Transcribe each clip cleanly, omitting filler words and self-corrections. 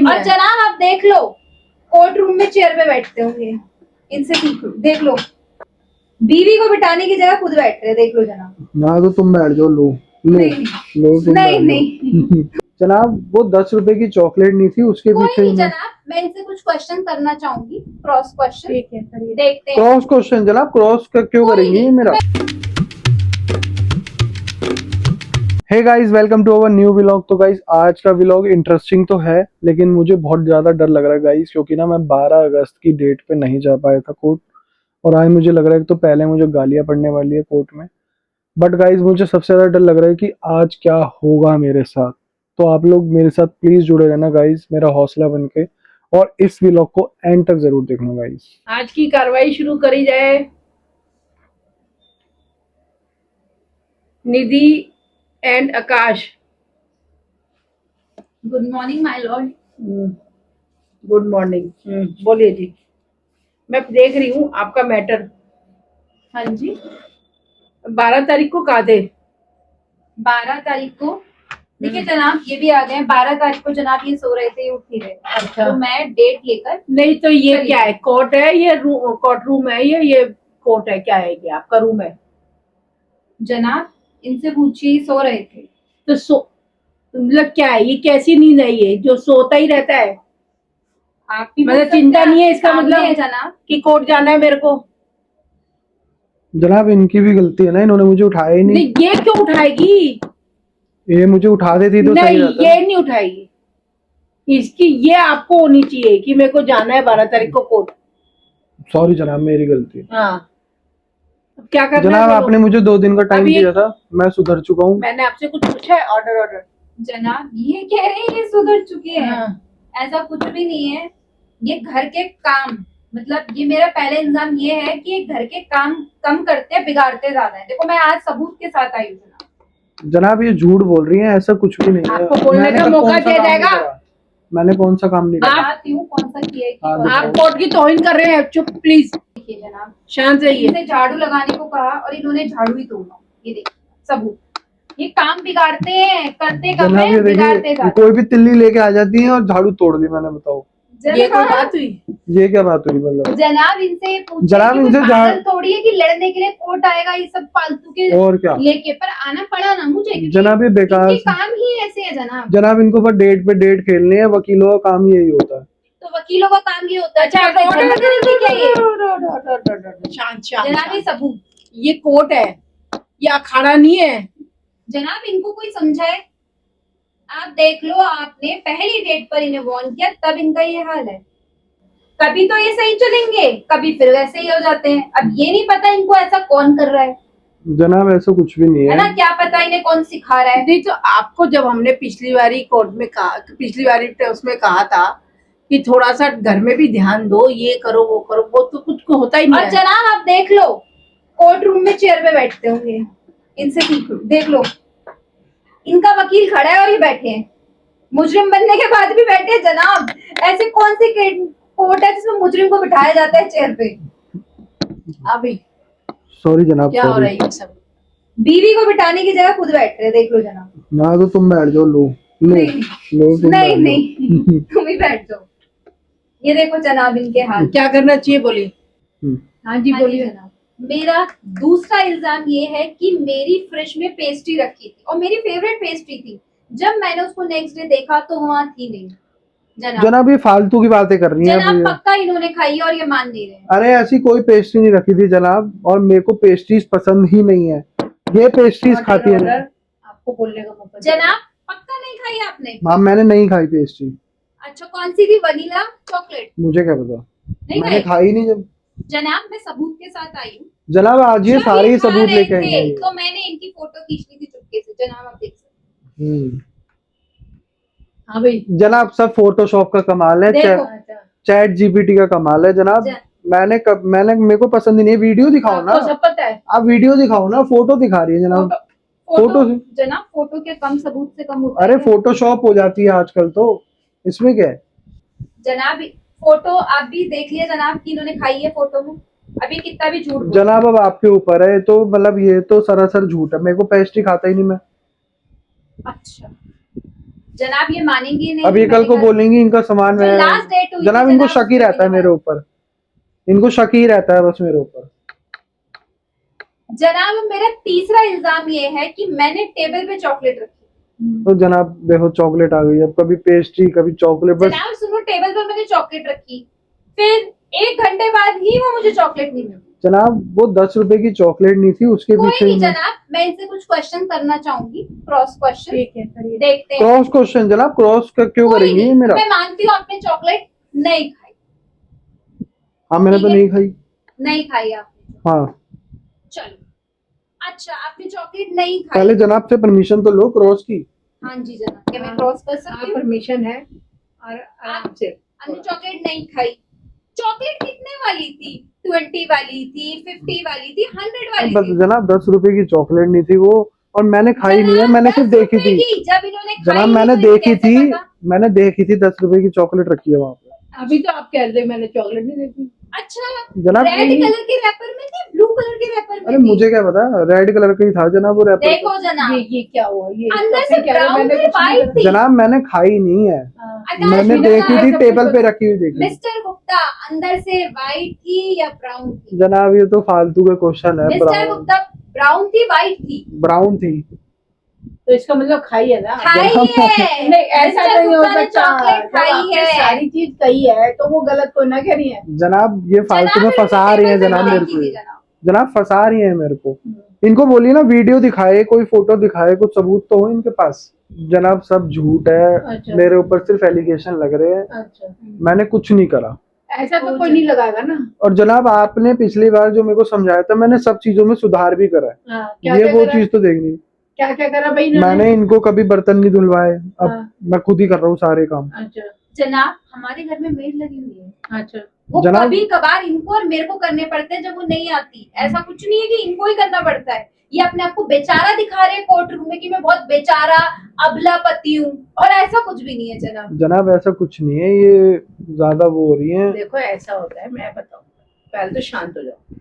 नहीं और है। जनाब आप देख लो, कोर्ट रूम में चेयर पे बैठते होंगे, इनसे सीख लो। देख लो, बीवी को बिठाने की जगह खुद बैठ रहे, देख लो जनाब। ना तो तुम बैठ जाओ, लो लो नहीं लो तुम नहीं बैठ नहीं जाओ। जनाब वो 10 रुपए की चॉकलेट नहीं थी, उसके कोई पीछे नहीं जनाब, मैं इनसे कुछ क्वेश्चन करना चाहूंगी, क्रॉस क्वेश्चन। ठीक है, करिए। देखते हैं। Cross question. जनाब क्रॉस क्यों कोई करेंगे ये नहीं, मेरा? Hey guys, welcome to our new vlog. तो गाइस आज का व्लॉग इंटरेस्टिंग तो है, लेकिन मुझे बहुत ज़्यादा डर लग रहा है गाइस, क्योंकि ना मैं 12 अगस्त की डेट पे नहीं जा पाया था कोर्ट। और आज मुझे लग रहा है कि तो पहले मुझे गालियां पड़ने वाली है कोर्ट में। बट गाइस मुझे सबसे ज़्यादा डर लग रहा है कि आज क्या होगा मेरे साथ। तो आप लोग मेरे साथ प्लीज़ जुड़े रहना गाइस, मेरा हौसला बन के, और इस व्लॉग को एंड तक ज़रूर देखना गाइस। आज की कार्रवाई शुरू करी जाए। Nidhi and Aakash, good morning my lord. Good morning. बोलिए जी। मैं देख रही हूँ आपका मैटर। हाँ जी, 12 तारीख को कहा थे। 12 तारीख को देखिए जनाब, ये भी आ गए। 12 तारीख को जनाब ये सो रहे थे, ये उठ नहीं रहे। अच्छा। तो मैं डेट लेकर, नहीं तो ये चलिए। क्या है? कोर्ट है ये? कोर्ट रूम है ये कोर्ट है? क्या है ये? आपका रूम है? जनाब इनसे पूछिए, सो रहे थे। तो मतलब क्या है ये? कैसी नींद है ये जो सोता ही रहता है? आप भी मतलब चिंता नहीं है इसका मतलब है जनाब कि कोर्ट जाना है मेरे को? जनाब इनकी भी गलती है ना, इन्होंने मुझे उठाया ही नहीं। नहीं, ये क्यों उठाएगी? ये मुझे उठा देती तो सही नहीं, रहता। ये नहीं उठाएगी। इसकी ये आपको होनी चाहिए कि मेरे को जाना है 12 तारीख को कोर्ट। सॉरी जनाब, मेरी गलती। हाँ, अब क्या करना जनाब है? आपने मुझे 2 दिन का टाइम अभी- दिया था, मैं सुधर चुका हूँ। मैंने आपसे कुछ पूछा है? Order order. जनाब ये कह रहे हैं ये सुधर चुके हैं। हाँ। ऐसा कुछ भी नहीं है। ये घर के काम, मतलब ये मेरा पहला इल्जाम ये है कि ये घर के काम कम करते हैं, बिगाड़ते ज्यादा है। देखो मैं आज सबूत के साथ आई हूँ जनाब। जनाब ये झूठ बोल रही हैं, ऐसा कुछ भी नहीं है। आपको बोलने मैंने का कब मौका कौन सा दिया काम नहीं जाएगा? करा? मैंने कौन सा काम नहीं करा? बताती हूँ कौन सा किया है कि हाँ, कौन सा आप कोर्ट की तौहीन कर रहे हैं। चुप प्लीज, देखिए जनाब, शांत रहिए। इनसे झाड़ू लगाने को कहा और इन्होंने झाड़ू ही तोड़ा। ये देखिए सबूत। ये काम बिगाड़ते हैं, करते कम जनाब है, ये बिगाड़ते देखिए, ज्यादा। कोई भी तिल्ली लेके आ जाती है और झाड़ू तोड़ दी मैंने, बताओ ये कोई बात हुई? ये क्या बात हुई? मतलब जनाब इनसे ये पूछे जनाब कि इनसे कोई पागल थोड़ी है कि लड़ने के लिए कोर्ट आएगा ये सब फालतू के और क्या? लेके, पर आना पड़ा ना मुझे, क्योंकि जनाब ये बेकार इनके काम ही ऐसे है जनाब। जनाब इनको बस डेट पे डेट खेलनी है, वकीलों का काम यही होता है। तो वकीलों का काम ये होता है। अच्छा, क्या कोई धर्म करेंगे क्या ये? शांत शांत जनाब ये शांत। सबूत। ये कोर्ट है, ये अखाड़ा नहीं है। जनाब इनको कोई समझाए। आप देख लो, आपने पहली डेट पर इन्हें वार्न किया, तब इनका ये हाल है। कभी तो ये सही चलेंगे, कभी फिर वैसे ही हो जाते हैं। अब ये नहीं पता इनको ऐसा कौन कर रहा है जनाब ऐसा कुछ भी नहीं है ना? है। क्या पता इन्हें कौन सिखा रहा है। नहीं तो आपको जब हमने पिछली बारी कोर्ट में कहा, पिछली बारी उसमें कहा था कि थोड़ा सा घर में भी ध्यान दो, ये करो वो करो, वो तो कुछ को होता ही नहीं और है। जनाब आप देख लो, कोर्ट रूम में चेयर पे बैठते होंगे, इनसे सीख लो। देख लो, इनका वकील खड़ा है और ये बैठे हैं। मुजरिम बनने के बाद भी बैठे हैं जनाब। ऐसे कौन सी कोर्ट है जिसमें मुजरिम को बिठाया जाता है चेयर पे? अभी सॉरी जनाब, क्या हो रहा सॉरी। है ये सब? बीवी को बिठाने की जगह खुद बैठ रहे, देख लो जनाब। ना तो तुम बैठ जाओ, लो लो नहीं लो तुम नहीं बैठ नहीं तुम ही बैठ जाओ। ये देखो जनाब इनके हाल। क्या करना चाहिए बोलिए। जाओ। हाँ जी हाँ जी बोलिए। जनाब, मेरा दूसरा इल्जाम ये है कि मेरी फ्रिज में पेस्ट्री रखी थी और मेरी फेवरेट पेस्ट्री थी। जब मैंने उसको नेक्स्ट डे देखा तो वहां थी नहीं जनाब। जनाब ये फालतू की बातें कर रही हैं जनाब अब ये। पक्का इन्होंने खाई है और ये मान नहीं रहे हैं। अरे ऐसी कोई पेस्ट्री नहीं रखी थी जनाब, और मेरे को पेस्ट्रीज पसंद ही नहीं है। ये पेस्ट्रीज खाती है। ऑर्डर, आपको बोलने का मौका दिया। जनाब पक्का नहीं खाई आपने? हाँ मैंने नहीं खाई पेस्ट्री। अच्छा कौन सी थी? Vanilla chocolate? मुझे क्या पता, नहीं मैंने खाई? खाई नहीं। जब जनाब मैं सबूत के साथ आई हूँ। जनाब आज ये जब सारे ही खा सबूत रहे लेके थे, आएंगे। तो मैंने इनकी फोटो खींच ली थी चुपके से जनाब, आप देख सकते हम्म। हाँ भाई जनाब सब फोटोशॉप का कमाल है, देखो। चैट जीपीटी का कमाल है जनाब। मैंने मेरे को पसंद ही नहीं है। वीडियो दिखाओ ना, आपको सब पता है। आप वीडियो दिखाओ ना। फोटो दिखा रही है जनाब। फोटो जनाब फोटो के कम सबूत से कम होता अरे है क्या? फोटोशॉप हो जाती है आजकल, तो इसमें क्या है? जनाब फोटो आप भी देख लिया जनाब कि इन्होंने खाई है फोटो में। अभी कितना भी झूठ बोलो। जनाब अब आपके ऊपर है, तो मतलब ये तो सरासर झूठ है। मेरे को पेस्ट्री खाता ही नहीं मैं। अच्छा जनाब ये मानेंगे नहीं। अब ये कल को बोलेंगी इनका सामान है। लास्ट डेट हुई जनाब थी, इनको जनाब शक ही उसमें रहता है मेरे ऊपर, इनको शक ही रहता है बस मेरे ऊपर। जनाब मेरा तीसरा इल्जाम ये है कि मैंने टेबल पे चॉकलेट रखी। तो जनाब देखो चॉकलेट आ गई, अब कभी पेस्ट्री कभी चॉकलेट, बस जनाब सुनो, टेबल पर मैंने चॉकलेट रखी, फिर 1 घंटे बाद ही वो मुझे चॉकलेट नहीं मिली। जनाब वो 10 रुपए की चॉकलेट नहीं थी, उसके कोई पीछे नहीं जनाब, मैं इनसे कुछ क्वेश्चन करना चाहूंगी, क्रॉस क्वेश्चन। ठीक है, करिए। देखते हैं। Cross question. जनाब क्रॉस क्यों कोई करेंगी नहीं, ये मेरा? मैं मानती हूँ आपने चॉकलेट नहीं खाई। हाँ मैंने तो ठीक है। नहीं खाई। नहीं खाई आपने? हाँ चलो, अच्छा आपने चॉकलेट नहीं खाई। पहले जनाब से परमिशन तो लो क्रॉस की। हाँ जी जनाब, क्या मैं क्रॉस कर सकती हूँ? परमिशन है और आराम से। हमने चॉकलेट नहीं खाई। चॉकलेट कितने वाली थी? 20 वाली थी, 50 वाली थी, 100 वाली बस थी। जनाब 10 रुपए की चॉकलेट नहीं थी वो, और मैंने खाई नहीं है, जनाब, मैंने 10 सिर्फ देखी रुपए थी। की, जब इन्होंने खाई जनाब नहीं मैंने तो इन्हें देखी कैसे थी, पता? मैंने देखी थी 10 रुपए की चॉकलेट रखी है वहाँ पे। अभी तो आप कह रहे हैं मैंने चॉकलेट नहीं देखी। अच्छा, जनाब रेड कलर के रैपर में थी, ब्लू कलर के रैपर में अरे थी? मुझे क्या पता, रेड कलर का ही था जनाब वो रैपर। देखो जनाब, ये क्या हुआ? ये अंदर तो से फिर कह रहे हैं ब्राउन मैंने थी, कुछ नहीं व्हाइट करा। थी। जनाब मैंने खाई नहीं है, आकाश मैंने बिना देखी थी सब टेबल कुछ पे रखी हुई देखी। मिस्टर गुप्ता, अंदर से व्हाइट थी या ब्राउन थी? जनाब ये तो फालतू का क्वेश्चन है। मिस्टर गुप्ता, ब्राउन थी व्हाइट थी? ब्राउन थी। तो इसका मतलब खाई है ना? खाई है। नहीं ऐसा मिस्टर नहीं हो गुप्ता ने सकता। चॉकलेट जब खाई आपने है। सारी चीज कही है तो वो गलत को ना करी है। जनाब ये फालतू में जनाब, फंसा रही है टेबल पे जनाब तो मेरे देखी को थी ये। जनाब। जनाब फंसा रही है मेरे को। इनको बोलिए ना वीडियो दिखाए, कोई फोटो दिखाए, कुछ सबूत तो हो इनके पास। जनाब सब झूठ है। अच्छा। मेरे ऊपर सिर्फ एलिगेशन लग रहे हैं, अच्छा, मैंने कुछ नहीं करा। ऐसा तो कोई नहीं लगाएगा ना। और जनाब आपने पिछली बार जो मेरे को समझाया था, मैंने सब चीजों में सुधार भी करा है। हाँ, क्या ये क्या वो करा? चीज तो देखनी। क्या क्या करा भाई इन्होंने? मैंने इनको कभी बर्तन नहीं धुलवाए, अब हाँ। मैं खुद ही कर रहा हूँ सारे काम। अच्छा जनाब हमारे घर में मेड लगी हुई है, अच्छा। वो जनाब- कभी कभार इनको और मेरे को करने पड़ते हैं जब वो नहीं आती। ऐसा कुछ नहीं है कि इनको ही करना पड़ता है। ये अपने आप को बेचारा दिखा रहे हैं कोर्ट रूम में कि मैं बहुत बेचारा अबला पति हूँ, और ऐसा कुछ भी नहीं है जनाब। जनाब ऐसा कुछ नहीं है, ये ज्यादा वो हो रही है। देखो ऐसा होता है, मैं बताऊँ, पहले तो शांत हो जाओ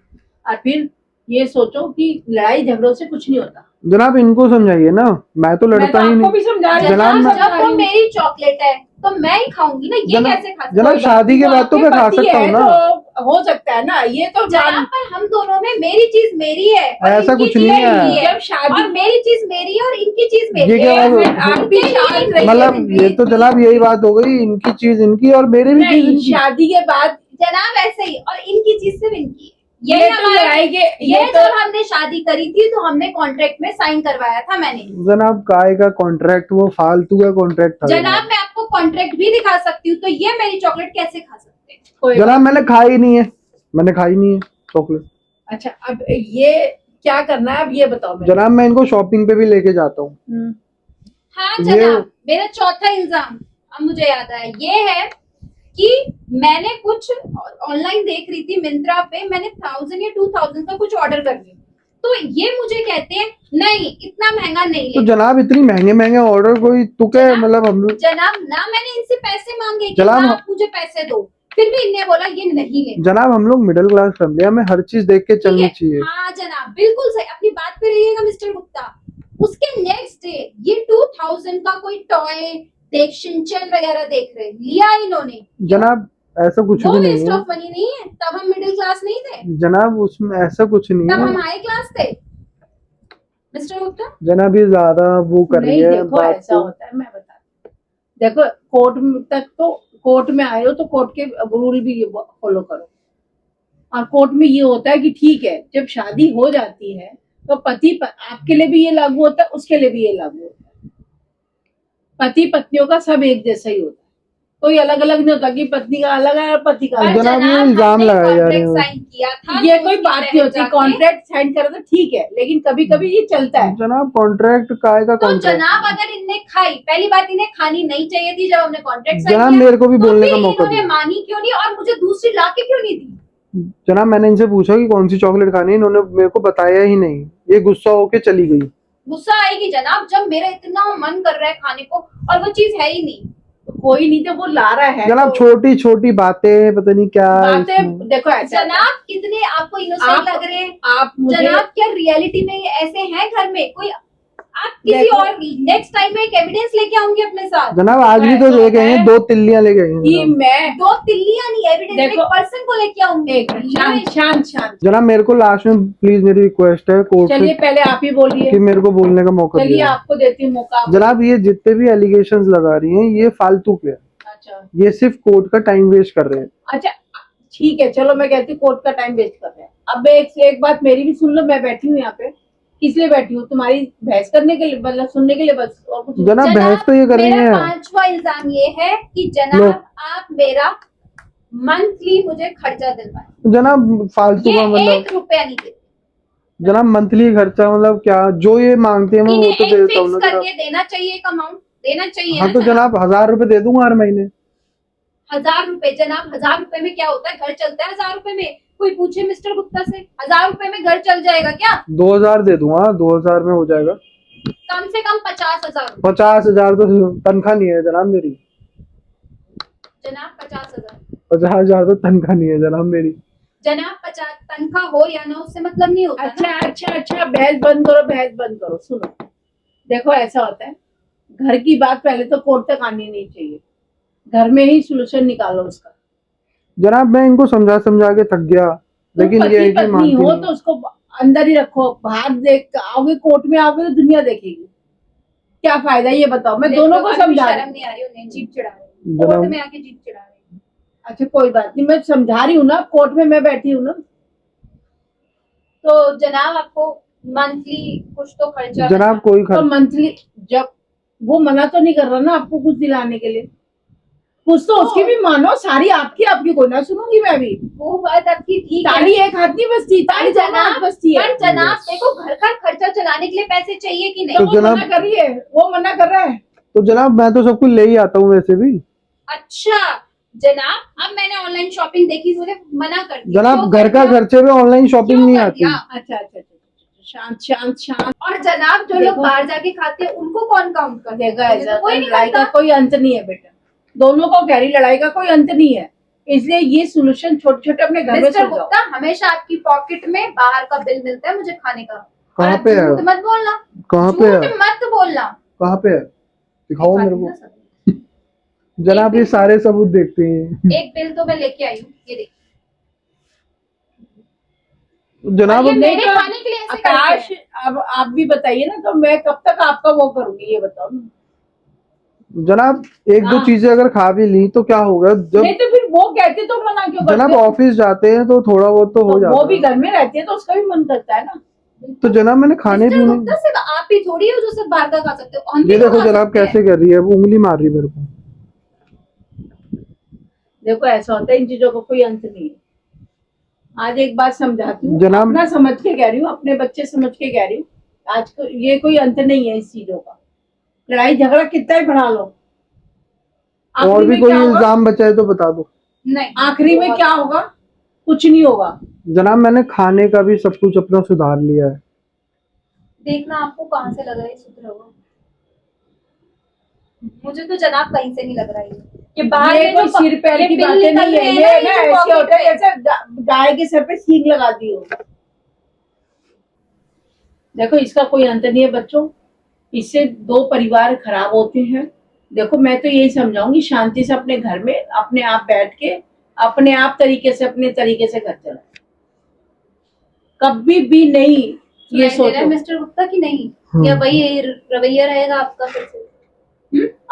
और फिर ये सोचो कि लड़ाई झगड़ों से कुछ नहीं होता। जनाब इनको समझाइए ना, मैं तो मैं लड़ता तो ही आपको नहीं। भी समझा रही हूँ। जनाब, मैं- जब वो मेरी चॉकलेट है तो मैं ही खाऊंगी ना, ये कैसे खा सकती जनाब हूँ? शादी के बाद तो मैं खा पति सकता हूँ है ना। तो हो सकता है ना, ये तो जनाब पर हम दोनों में मेरी चीज मेरी है और ऐसा इनकी कुछ चीज नहीं है। इनकी जब शादी और मेरी चीज मेरी है और इनकी चीज मेरी ये क्या है। बात एक मिनट, आप भी शांत रहिए। मतलब ये तो जनाब यही बात हो गई, इनकी चीज इनकी और मेरी भी चीज नहीं, इनकी। शादी के बाद जनाब ऐसे ही, और इनकी चीज सिर्फ इनकी है। ये यही तो हमारा लड़ाई के ये ये तो जब हमने शादी करी थी तो हमने कॉन्ट्रैक्ट में साइन करवाया था मैंने। जनाब काय का कॉन्ट्रैक्ट, वो फालतू का कॉन्ट्रैक्ट था। जनाब मैं आपको कॉन्ट्रैक्ट भी दिखा सकती हूँ, तो ये मेरी चॉकलेट कैसे खा सकते हैं? कोई जनाब बात मैंने खाई नहीं है, मैंने खाई नहीं है चॉकलेट। अच्छा, अब ये क्या करना है अब ये बताओ मेरे जनाब मैं इनको शॉपिंग पे भी लेके जाता हूँ। को। हाँ ये- जनाब, मेरा चौथा इल्जाम अब मुझे याद आया, ये है कि मैंने कुछ ऑनलाइन देख रही थी मिंत्रा पे, मैंने 1000 या 2000 का कुछ ऑर्डर कर लिया, तो ये मुझे कहते हैं नहीं इतना महंगा नहीं तो ले। जनाब इतनी महंगे महंगे ऑर्डर कोई तुके, जनाब- मतलब हम लोग। जनाब ना मैंने इनसे पैसे मांगे कि जनाब- हाँ, आप मुझे पैसे दो, फिर भी इनने बोला ये नहीं ले। जनाब हम लोग मिडिल क्लास फैमिली है, हमें हर चीज देख के ठीक चलनी है, चाहिए। हाँ जनाब बिल्कुल सही, अपनी बात पे रहिएगा मिस्टर गुप्ता। उसके नेक्स्ट डे ये 2000 का कोई टॉय देख, शिनचैन वगैरह देख रहे, लिया इन्होंने। जनाब ऐसा कुछ वो भी नहीं वेस्ट है। ऑफ मनी नहीं है, तब हम मिडिल क्लास नहीं थे, जनाब उसमें ऐसा कुछ नहीं तब हम है। हाई क्लास थे मिस्टर गुप्ता। जनाब ये ज्यादा वो कर रही नहीं है देखो बात ऐसा को। होता है, मैं बता देखो कोर्ट तक तो कोर्ट में आए हो तो कोर्ट के रूल भी फॉलो करो। और कोर्ट में ये होता है कि ठीक है, जब शादी हो जाती है तो आपके लिए भी ये लागू होता है, उसके लिए भी ये लागू होता है। पति पत्नियों का सब एक जैसा ही होता है, कोई अलग अलग नहीं होता कि पत्नी का अलग है और पति का पर अलग है। जनाब, ये हमने इल्जाम लगाए जा रहे हैं। कॉन्ट्रैक्ट साइन किया था, ये तो कोई उसके बात नहीं तहत होती, जाके- कॉन्ट्रैक्ट साइन करो तो ठीक है, लेकिन कभी कभी ये चलता है। जनाब कॉन्ट्रैक्ट काय का तो कॉन्ट्रैक्ट? जनाब अगर इनने खाई, पहली बात इन्हें खानी नहीं चाहिए थी जब हमने कॉन्ट्रैक्ट साइन जनाब किया, मेरे को भी तो बोलने फिर का मौका इन्होंने दिया। मानी क्यों नहीं और मुझे दूसरी ला के क्यों नहीं दी? जनाब मैंने इनसे पूछा कि कौन सी चॉकलेट खानी है, इन्होंने मेरे को बताया ही नहीं, ये गुस्सा होके चली गई। गुस्सा आएगी जनाब जब मेरा इतना मन कर रहा है खाने को और वो चीज है ही नहीं। तो कोई नहीं, तो वो ला रहा है जनाब तो छोटी छोटी बातें पता नहीं क्या है बातें इसमें। देखो ऐसा है। जनाब कितने आपको इनोसेंट आप- लग रहे हैं आप मुझे जनाब, क्या रियलिटी में ये ऐसे हैं घर में? कोई आप किसी देखो- और नेक्स्ट टाइम में एक एविडेंस लेके आऊंगी अपने साथ। जनाब आज भी तो ऐसा ले गए हैं, है 2 तिल्लियां ले गए हैं कि जनाब। मैं दो तिल्लियां नहीं, एविडेंस एक देखो- पर्सन को लेके आऊंगी। एक मिनट, शांत शांत शांत। जनाब मेरे को लास्ट में प्लीज मेरी रिक्वेस्ट है कोर्ट चलिए से पहले आप ही बोलिए, कि मेरे को बोलने का मौका चलिए दिया। आपको देती हूँ मौका। आप जनाब ये जितने भी एलिगेशंस लगा रही हैं ये फालतू के हैं, अच्छा ये सिर्फ कोर्ट का टाइम वेस्ट कर रहे हैं। अच्छा ठीक है, चलो मैं कहती हूँ कोर्ट का टाइम वेस्ट कर रहे हैं। अब एक बात मेरी भी सुन लो, मैं बैठी हूँ यहाँ पे, किस लिए बैठी हूँ? तुम्हारी बहस करने के लिए, मतलब सुनने के लिए बस, और कुछ नहीं। जनाब बहस तो ये कर रही मेरा है। 5वां इल्जाम ये है कि लो। जनाब आप मेरा मंथली मुझे खर्चा दिलवाएं। जनाब फालतू ये का मतलब 1 रुपया नहीं देते, जनाब मंथली खर्चा मतलब क्या, जो ये मांगते हैं मैं वो इन्हें तो एक दे देता हूँ फिक्स ना जनाब। करके देना चाहिए, एक अमाउंट देना चाहिए हाँ ना तो जनाब। जनाब 1000 रुपए दे दूंगा हर महीने। 1000 रुपए जनाब, 1000 रुपए में क्या होता है? घर चलता है 1000 रुपए में? कोई पूछे मिस्टर गुप्ता से, 1000 रुपए में घर चल जाएगा क्या? 2000 दे दूंगा, 2000 में हो जाएगा। कम से कम 50,000 50,000 तो तनख्वाह नहीं है जनाब मेरी। जनाब 50,000 50,000 तो तनख्वाह नहीं है जनाब मेरी। जनाब 50 तनख्वाह हो या ना उससे मतलब नहीं होता अच्छा ना। अच्छा अच्छा, बहस बंद करो, बहस बंद करो। सुनो, देखो ऐसा होता है, घर की बात पहले तो कोर्ट तक आनी नहीं चाहिए, घर में ही सोल्यूशन निकालो उसका। जनाब मैं इनको समझा समझा के थक गया, तुम लेकिन ये पति है कि पत्नी मानती हो नहीं। तो उसको अंदर ही रखो, बाहर देख आओगे, कोर्ट में आओगे तो दुनिया देखेगी, क्या फायदा ये बताओ? मैं दोनों को समझा रही शर्म हूँ। नहीं आ रही उन्हें, जीप चढ़ा रहे जनाब- कोर्ट में आके जीप चढ़ा रहे। अच्छा कोई बात नहीं, मैं समझा रही हूँ ना, कोर्ट में मैं बैठी हूँ ना। तो जनाब आपको मंथली कुछ तो खर्चा जनाब कोई तो खर्च मंथली, जब वो मना तो नहीं कर रहा ना आपको कुछ दिलाने के लिए, कुछ तो उसकी भी मानो। सारी आपकी आपकी कोई ना सुनूंगी मैं भी। वो बात आपकी ठीक है, ताली एक हाथ नहीं बजती, ताली दोनों हाथ जनाब बजती है। पर जनाब देखो घर का खर्चा चलाने के लिए पैसे चाहिए कि नहीं? तो तो वो जनाब- मना कर रही है, वो मना कर रहा है। तो जनाब मैं तो सब कुछ ले ही आता हूँ वैसे भी। अच्छा जनाब, अब मैंने ऑनलाइन शॉपिंग देखी, मुझे मना कर दिया। जनाब क्यों घर कर का दिया? खर्चे में ऑनलाइन शॉपिंग क्यों नहीं कर आती। दिया? अच्छा अच्छा अच्छा, शांत शांत शांत। और जनाब जो लोग देखो- बाहर जाके खाते हैं उनको कौन काउंट करता है? देखा मुझे ऐसा तो कोई नहीं लड़ाई का करता। कोई अंत नहीं है बेटा, दोनों को कह रही लड़ाई का कोई अंत नहीं है, इसलिए ये सोल्यूशन छोटे छोटे अपने घर में मिस्टर सुलझाओ। गुप्ता, हमेशा आपकी पॉकेट में बाहर का बिल मिलता है मुझे खाने का। कहाँ और आप पे है? झूठ मत बोलना, कहाँ पे है? झूठ मत बोलना। कहाँ पे है? दिखाओ मेरे को। दिखाती हूँ ना सब। जनाब ये सारे सबूत देखते हैं। एक बिल तो मैं लेके आई हूँ, ये देखिए। जनाब और ये अब- मेरे खाने के लिए ऐसे करते आकाश, हैं। अब आप भी बताइए ना, तो मैं कब तक आपका वो करूंगी ये बताओ ना। जनाब एक दो हाँ। चीजें अगर खा भी ली तो क्या होगा जब नहीं तो फिर वो कहते तो मना क्यों जनाब करते हो? ऑफिस जाते हैं तो थोड़ा बहुत तो हो तो वो जाता भी है। घर में रहती है तो उसका भी मन करता है ना। तो जनाब मैंने खाने मिस्टर पीने गुप्ता सिर्फ आप ही थोड़ी हो जो सिर्फ बाहर का खा सकते हो, हम भी ये तो देखो खा जनाब सकते हैं। कैसे कर रही है, वो उंगली मार रही है मेरे को। देखो ऐसा होता है, इन चीजों का कोई अंत नहीं है। आज एक बात समझाती हूँ, जनाब- अपना समझ के कह रही हूँ, अपने बच्चे समझ के कह रही हूँ। आज को ये कोई अंत नहीं है इस चीजों का, लड़ाई झगड़ा कितना ही बढ़ा लो, और आखिरी भी में कोई क्या होगा? इल्जाम बचा है तो बता दो। नहीं, आखिरी में क्या होगा? कुछ नहीं होगा। जनाब मैंने खाने का भी सब कुछ अपना सुधार लिया है। देखना आपको कहाँ से लग रहा है सुधरा हुआ। मुझे तो जनाब कहीं से नहीं लग रहा है ये बाहर ये में कोई जो सिर पैर ये की बिल बातें निकल नहीं है, रहे हैं ये ना, ना ये जो ऐसे होता है pocket में। जैसे गाय के सर पे सींग लगा दी हो। देखो इसका कोई अंत नहीं है बच्चों, इससे दो परिवार खराब होते हैं। देखो मैं तो यही समझाऊंगी, शांति से अपने घर में अपने आप बैठ के अपने आप तरीके से अपने तरीके से घर चलाए, कभी भी नहीं ये सुनाई दे रहा है सोचो। मिस्टर गुप्ता की नहीं, या वही रवैया रहेगा आपका फिर से?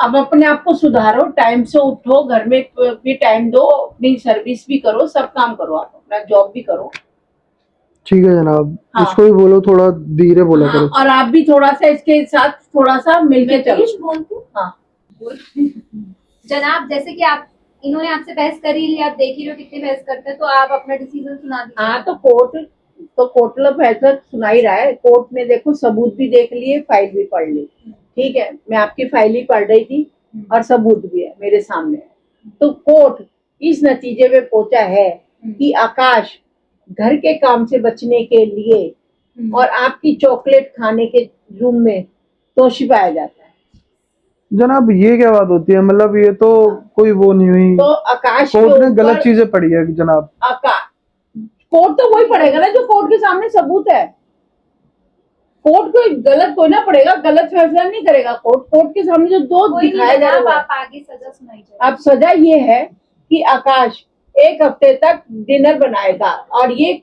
अब अपने आप को सुधारो, टाइम से उठो, घर में भी टाइम दो, अपनी सर्विस भी करो, सब काम करो, आप अपना जॉब भी करो। ठीक है जनाब। हाँ। इसको भी बोलो थोड़ा धीरे बोला हाँ, करो। और आप भी थोड़ा सा इसके साथ थोड़ा सा मिलके मैं चलो। तेज बोलती हूँ। हाँ जनाब जैसे कि आप इन्होंने आपसे बहस कर ही लिया, आप देख ही रहे हो कितनी बहस करते हैं, तो आप अपना डिसीजन सुना दीजिए। हाँ, तो कोर्ट का फैसला सुना ही रहा है। कोर्ट ने देखो सबूत भी देख लिए, फाइल भी पढ़ ली। ठीक है, मैं आपकी फाइल ही पढ़ रही थी और सबूत भी है मेरे सामने। तो कोर्ट इस नतीजे पे पहुंचा है कि आकाश घर के काम से बचने के लिए और आपकी चॉकलेट खाने के रूम में दोषी पाया जाता है। जनाब ये क्या बात होती है, मतलब ये तो कोई वो नहीं हुई। तो आकाश के कोर्ट ने गलत ऊपर चीजें पढ़ी है जनाब। कोर्ट तो वही पड़ेगा ना जो कोर्ट के सामने सबूत है। कोर्ट को गलत कोई ना पड़ेगा, गलत फैसला नहीं करेगा कोर्ट। कोर्ट के सामने जो दो कोई दिखाया नहीं जा जनाब, रहा है, आप आगे सजा सुनाई जाए। अब सजा ये है कि आकाश 1 हफ्ते तक डिनर बनाएगा और ये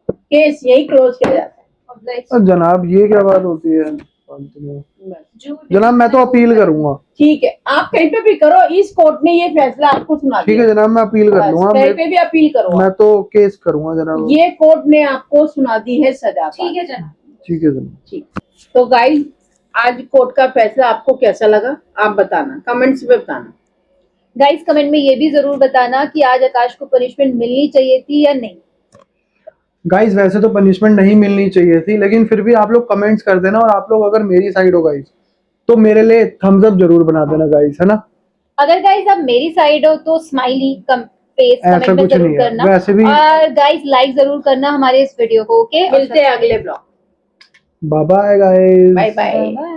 केस यही क्लोज किया जाता है। जनाब ये क्या बात होती है फालतू में? बस। जनाब मैं तो अपील करूंगा। ठीक है, आप कहीं पे भी करो, इस कोर्ट ने ये फैसला आपको सुना ठीक दिया। है जनाब, मैं अपील कर बस, लूंगा। कहीं पे भी अपील करो मैं आप। तो केस करूंगा जनाब। ये कोर्ट ने आपको सुना दी है सजा। ठीक है जनाब। ठीक है जनाब। ठीक। तो गाइस, आज कोर्ट का फैसला आपको कैसा लगा आप बताना, कमेंट्स में बताना। गाइस कमेंट में ये भी जरूर बताना कि आज आकाश को पनिशमेंट मिलनी चाहिए थी या नहीं। गाइस वैसे तो पनिशमेंट नहीं मिलनी चाहिए थी, लेकिन फिर भी आप लोग कमेंट्स कर देना, और आप लोग अगर मेरी साइड हो गाइस तो मेरे लिए थम्स अप जरूर बना देना गाइस, है ना। अगर गाइस आप मेरी साइड हो तो स्माइली फेस ऐसा कमेंट में कुछ जरूर नहीं है, करना। वैसे भी। और गाइस लाइक जरूर करना हमारे इस वीडियो को। ओके, मिलते हैं अगले blog. Bye bye guys. Bye bye. Bye.